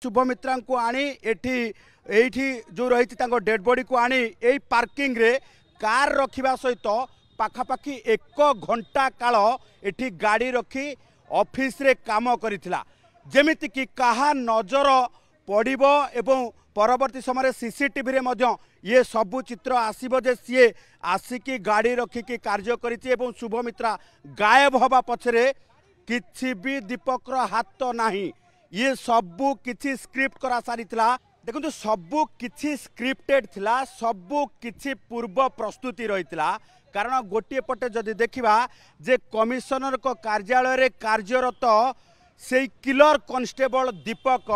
शुभमित्रा को आनी एठी जो रही डेड बॉडी को आनी यही पार्किंग रे कार रखिबा सहित पाखापाखि 1 घंटा काल एठी गाड़ी रखी ऑफिस रे काम करिथिला जेमिति कि कहा नजर पड़िबो एवं परवर्ती समय सीसीटीवी रे मध्य ये सबु चित्र आसीबो जे सीए आसिकी गाड़ी रखिकी कार्य करिछि एवं शुभमित्रा गायब हवा पछरे किछि भी दीपक रो हाथ नाही। ये सबु किछि स्क्रिप्ट करा सारिथिला देखंतु सबु किछि स्क्रिप्टेड थिला सबु किछि पूर्व प्रस्तुति रहिथिला कारण गोटे पटे जदि देखिबा जे कमिशनर को कार्यालय रे कार्यरत से किलर कांस्टेबल दीपक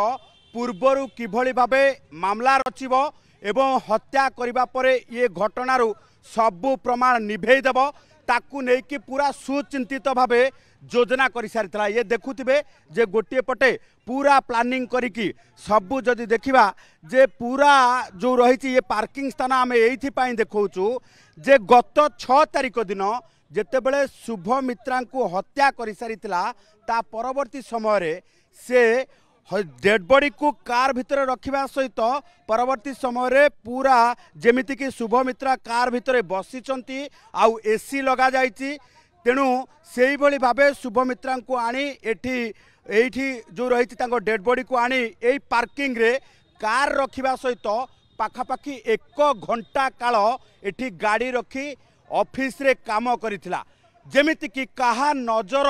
पूर्वरु किभली भाबे मामला रचिबो एवं हत्या करिबा परे ये घटनारू सबु प्रमाण निभेई देबो ताकू नेकी पूरा सुचिंतित भाबे योजना करि सारितला। ये देखुथिबे जे गोटे पटे पूरा प्लानिंग करिकी सबु जदि देखिबा जे पूरा जो रही ये पार्किंग स्थान आम एथि पई देखौचु जे गत 6 तारिख दिन जेतेबेले शुभमित्रा को हत्या करि सारितला ता परवर्ती समय से डेड बॉडी को कार भितर रखिबा सहित परवर्ती समय पूरा जेमिति कि शुभमित्रा कार भितर बसिचंती आउ एसी लगा जाइछि तेणु से भली भाबे शुभमित्रा को आनी एठी जो रही डेड बॉडी को आनी यही पार्किंग रे कार रखिबा सहित पाखापाखि 1 घंटा काल एठी गाड़ी रखी ऑफिस रे काम करिथिला जेमिति कि कहा नजर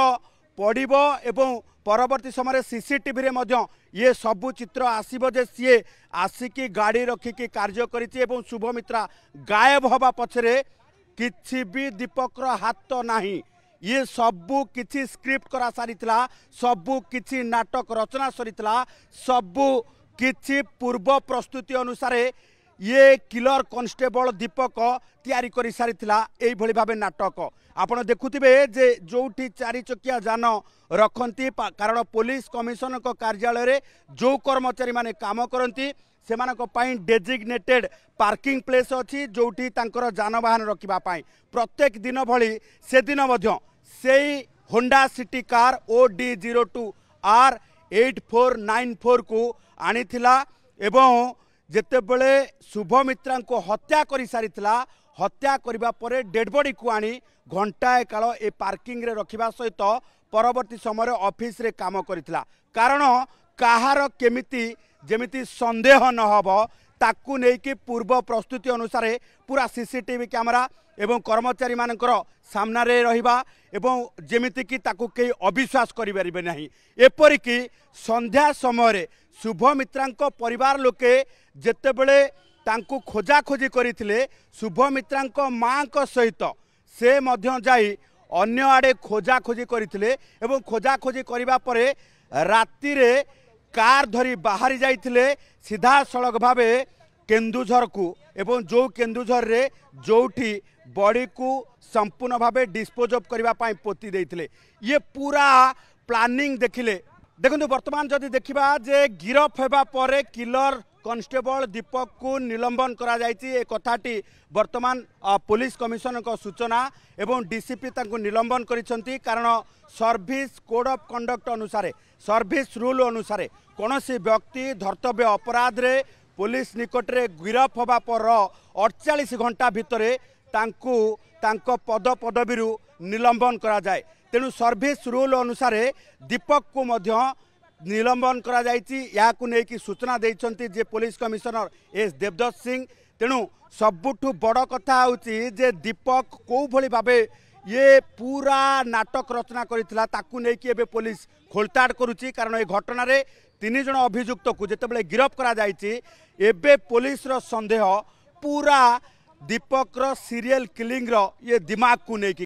पड़िबो एवं परवर्ती समय सीसीटीवी रे मध्य ये सबु चित्र आसीबो जे सीए आसिकी गाड़ी रखिकी कार्य करिछि एवं शुभमित्रा गायब हवा पछरे किछि भी दीपक रो हाथ नाही। ये सबु किछि स्क्रिप्ट करा सारिथिला सबु किछि नाटक रचना सरिथिला सबु किछि पूर्व प्रस्तुति अनुसार ये किलर कांस्टेबल दीपक तैयारी करि सारिथिला एई भली भाबे नाटक आपण देखुथिबे जे जोठी 4 चकिया जान रखंती कारण पुलिस कमिशनर को कार्यालय रे जो कर्मचारी माने काम करंती सेमानक पई डेजिग्नेटेड पार्किंग प्लेस अछि जोठी तांकर जानवाहन रखिबा पई प्रत्येक दिन भली से दिन मध्य सेई Honda city car OD02 R8494 को आनीथिला एवं जेतेबेले शुभमित्रा को हत्या करि सारिथिला हत्या करिबा परे डेड बॉडी को आनी घंटाए काल ए पार्किंग रे रखिबा सहित परवर्ती समय ऑफिस रे काम करिथिला कारण काहार केमिति जेमिति संदेह न हबो ताकू नेकी पूर्व प्रस्तुति अनुसार पूरा सीसीटीवी कैमरा एवं कर्मचारी मानकर सामना रे रहिबा एवं जेमिति कि ताकू के अविश्वास करि परिबे नाही एपरि कि संध्या समय शुभमित्रा परिवार लोके जेतेबेले तांकू खोजा खोजी करथिले शुभमित्रा मां को सहित से मध्य जाई अन्य आड़े खोजा खोजी करथिले एवं खोजा खोजी करिबा परे राति रे कार धरी बाहरी जाइथिले सीधा सड़क भावे केन्दुझर को एवं जो केन्दुझर रे जोठी बॉडी को संपूर्ण भावे डिस्पोज ऑफ करबा पई पोती देथिले ये पूरा प्लानिंग देखिले देखंतु वर्तमान जदि देखिबा जे गिरफ हेबा परे किलर कांस्टेबल दीपक को निलंबन करा जायछि ए कथाटी वर्तमान पुलिस कमिशनर को सूचना एवं डीसीपी तांको निलंबन करिसंती कारण सर्विस कोड ऑफ कंडक्ट अनुसार सर्विस रूल अनुसार कोनोसी व्यक्ति धर्तव्य अपराध रे पुलिस निकट रे गिरफ होबा पर 48 घंटा भितरे तांको तांको पद पदवीरु निलंबन करा जाय तेणु सर्विस रूल अनुसार दीपक को मध्य निलंबन करा जायछि याकु नेकी सूचना देइछंती जे पुलिस कमिशनर एस देवदत्त सिंह तेणु सबुठु बड़ कथा होची जे दीपक को भली भाबे ये पूरा नाटक रचना करिथिला ताकू नेकी एबे पुलिस खोलताड़ करूची कारण ए घटना रे 3 जण अभियुक्त को जेतेबेले गिरफ करा जायछि एबे पुलिस रो संदेह पूरा दीपक रो सीरियल किलिंग रो ये दिमाग को नेकी